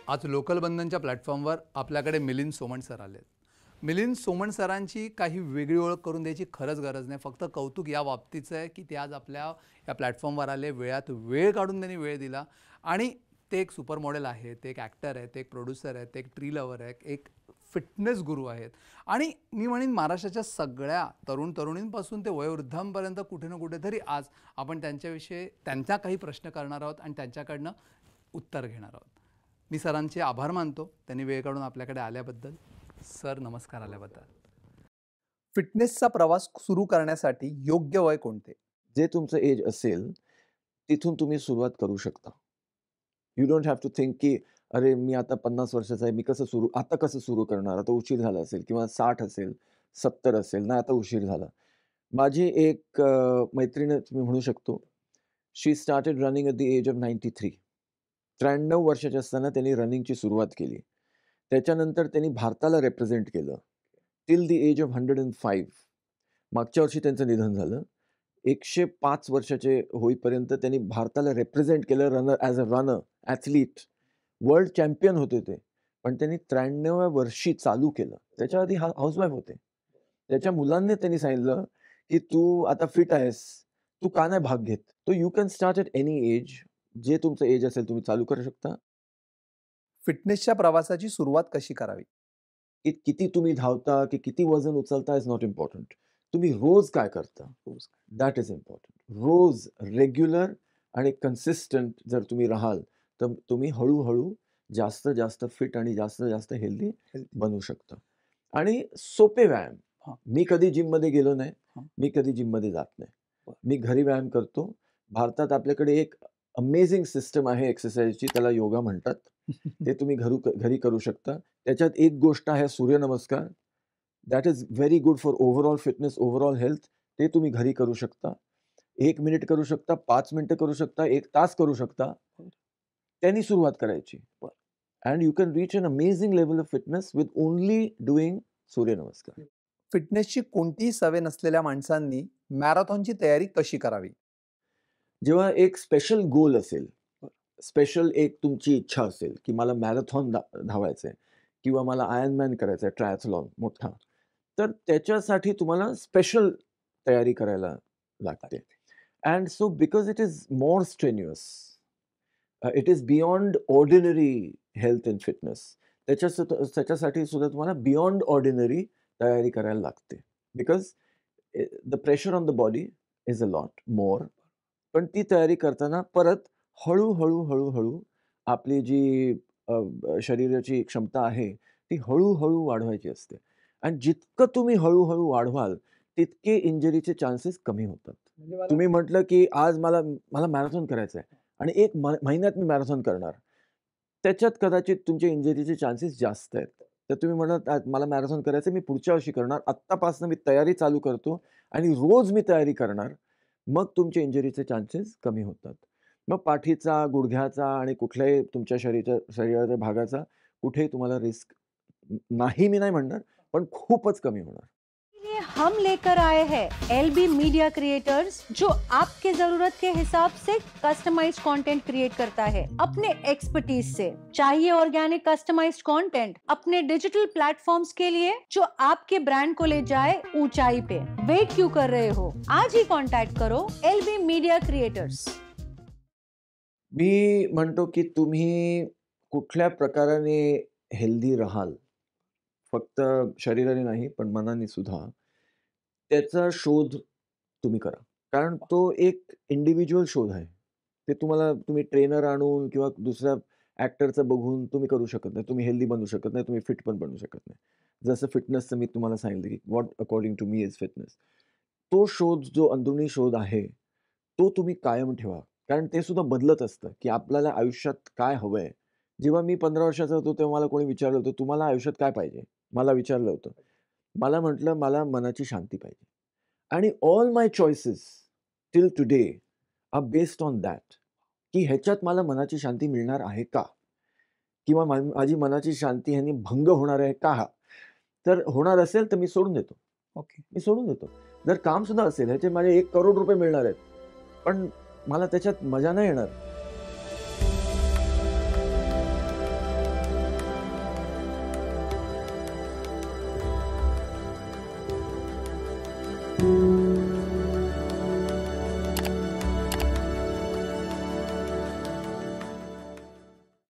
आज लोकल बंधनच्या प्लॅटफॉर्मवर आपल्याकडे मिलिंद सोमण सर आले. मिलिंद सोमण सरांची काही वेगळी ओळख करून द्यायची खरंच गरज नाही. फक्त कौतुक या बाबतीचं आहे की ते आज आपल्या या प्लॅटफॉर्मवर आले, वेळात वेळ काढून त्यांनी वेळ दिला. आणि ते एक सुपर मॉडेल आहेत, ते एक ॲक्टर आहेत, ते एक प्रोड्युसर आहेत, ते एक ट्री लवर आहेत, एक फिटनेस गुरु आहेत. आणि मी म्हणेन महाराष्ट्राच्या सगळ्या तरुण तरुणींपासून ते वयोवृद्धांपर्यंत कुठे ना कुठेतरी आज आपण त्यांच्याविषयी त्यांचा काही प्रश्न करणार आहोत आणि त्यांच्याकडनं उत्तर घेणार आहोत. मी सरांचे आभार मानतो त्यांनी वेळ काढून आपल्याकडे आल्याबद्दल. सर नमस्कार आल्याबद्दल. फिटनेसचा प्रवास सुरू करण्यासाठी योग्य वय कोणते? जे तुमचं एज असेल तिथून तुम्ही सुरुवात करू शकता. You don't have to think की अरे मी आता 50 वर्षाचा आहे, मी कसं सुरू करणार, आता उशीर झाला असेल, किंवा 60 असेल, 70 असेल, नाही आता उशीर झाला. माझी एक मैत्रीण तुम्ही म्हणू शकतो, she started running at the age of 93. 93 वर्षाचे असताना त्यांनी रनिंगची सुरुवात केली. त्याच्यानंतर त्यांनी भारताला रिप्रेझेंट केलं टिल द एज ऑफ 105. मागच्या वर्षी त्यांचं निधन झालं. 105 वर्षाचे होईपर्यंत त्यांनी भारताला रिप्रेझेंट केलं, as a runner, athlete, world champion होते ते. पण त्यांनी 93व्या वर्षी चालू केलं. त्याच्या आधी हाऊसवाईफ होते. त्याच्या मुलांनी त्यांनी सांगितलं की तू आता फिट आहेस, तू का नाही भाग घेत? तो you can start at any age. जे तुमचं एज असेल तुम्ही चालू करू शकता. फिटनेसच्या प्रवासाची सुरुवात कशी करावी? की किती तुम्ही धावता, की किती वजन उचलता इज नॉट इम्पॉर्टंट. तुम्ही रोज काय करता, दॅट इज इम्पॉर्टंट. रोज रेग्युलर आणि कन्सिस्टंट जर तुम्ही राहाल तर तुम्ही हळूहळू जास्त जास्त फिट आणि जास्त जास्त हेल्दी बनू शकता. आणि सोपे व्यायाम. मी कधी जिममध्ये गेलो नाही, मी कधी जिममध्ये जात नाही, मी घरी व्यायाम करतो. भारतात आपल्याकडे एक अमेझिंग सिस्टम आहे एक्सरसाइजची, त्याला योगा म्हणतात. ते तुम्ही घरी करू शकता. त्याच्यात एक गोष्ट आहे surya namaskar. That is very good for overall fitness, overall health. ते तुम्ही घरी करू शकता. 1 मिनिट करू शकता, 5 मिनिटं करू शकता, 1 तास करू शकता. त्यांनी सुरुवात करायची. And you can reach an amazing level of fitness with only doing surya namaskar. फिटनेसची कोणतीही सवय नसलेल्या माणसांनी मॅरेथॉनची तयारी कशी करावी? जेव्हा एक स्पेशल गोल असेल, स्पेशल एक तुमची इच्छा असेल की मला मॅरेथॉन धावायचं आहे, किंवा मला आयर्नमॅन करायचं आहे, ट्रायथलॉन मोठा, तर त्याच्यासाठी तुम्हाला स्पेशल तयारी करायला लागते. And so because it is more strenuous, it is beyond ordinary health and fitness. त्याच्यासाठी सुद्धा तुम्हाला बियॉन्ड ऑर्डिनरी तयारी करायला लागते. Because the pressure on the body is a lot more. पण ती तयारी करताना परत हळूहळू हळूहळू आपली जी शरीराची क्षमता आहे ती हळूहळू वाढवायची असते. आणि जितकं तुम्ही हळूहळू वाढवाल तितके इंजरीचे चान्सेस कमी होतात. तुम्ही म्हटलं की आज मला मॅरेथॉन करायचं आहे आणि 1 महिन्यात मी मॅरेथॉन करणार, त्याच्यात कदाचित तुमचे इंजरीचे चान्सेस जास्त आहेत. तर तुम्ही म्हणत मला मॅरेथॉन करायचं, मी पुढच्या वर्षी करणार, आत्तापासून मी तयारी चालू करतो आणि रोज मी तयारी करणार, मग तुमचे इंजरीचे चान्सेस कमी होतात. मग पाठीचा, गुडघ्याचा आणि कुठल्याही तुमच्या शरीराच्या भागाचा कुठेही तुम्हाला रिस्क नाही, मी नाही म्हणणार, पण खूपच कमी होणार. हम लेकर आए हैं LB मीडिया क्रिएटर्स, जो आपके जरूरत के हिसाब से कस्टमाइज्ड कंटेंट क्रिएट करता है अपने एक्सपर्टीज से. चाहिए ऑर्गेनिक कस्टमाइज्ड कंटेंट अपने डिजिटल प्लेटफॉर्म्स के लिए जो आपके ब्रांड को ले जाए ऊंचाई पे? वेट क्यों कर रहे हो? आज ही कांटेक्ट करो LB मीडिया क्रिएटर्स. मी म्हणतो की तुम्ही कुठल्या प्रकाराने हेल्दी राहाल, फक्त शरीराने नाही पण मनाने सुद्धा, त्याचा शोध तुम्ही करा. कारण तो एक इंडिव्हिज्युअल शोध आहे. ते तुम्ही ट्रेनर आणून किंवा दुसऱ्या ॲक्टरचं बघून तुम्ही करू शकत नाही. तुम्ही हेल्दी बनू शकत नाही, तुम्ही फिट पण बनू शकत नाही. जसं फिटनेसचं मी तुम्हाला सांगितलं की what according to me is fitness. तो शोध, जो अंदरुनी शोध आहे, तो तुम्ही कायम ठेवा. कारण ते सुद्धा बदलत असतं की आपल्याला आयुष्यात काय हवंय. जेव्हा मी 15 वर्षाचा होतो तेव्हा मला कोणी विचारलं होतं, तुम्हाला आयुष्यात काय पाहिजे? मला विचारलं होतं. मला म्हटलं, मला मनाची शांती पाहिजे. आणि all my choices till today are based on that, की ह्याच्यात मला मनाची शांती मिळणार आहे का? किंवा माझी मनाची शांती ह्यानी भंग होणार आहे का? तर होणार असेल तर मी सोडून देतो. ओके, मी सोडून देतो. जर काम सुद्धा असेल, ह्याचे माझे 1 करोड रुपये मिळणार आहेत, पण मला त्याच्यात मजा नाही येणार,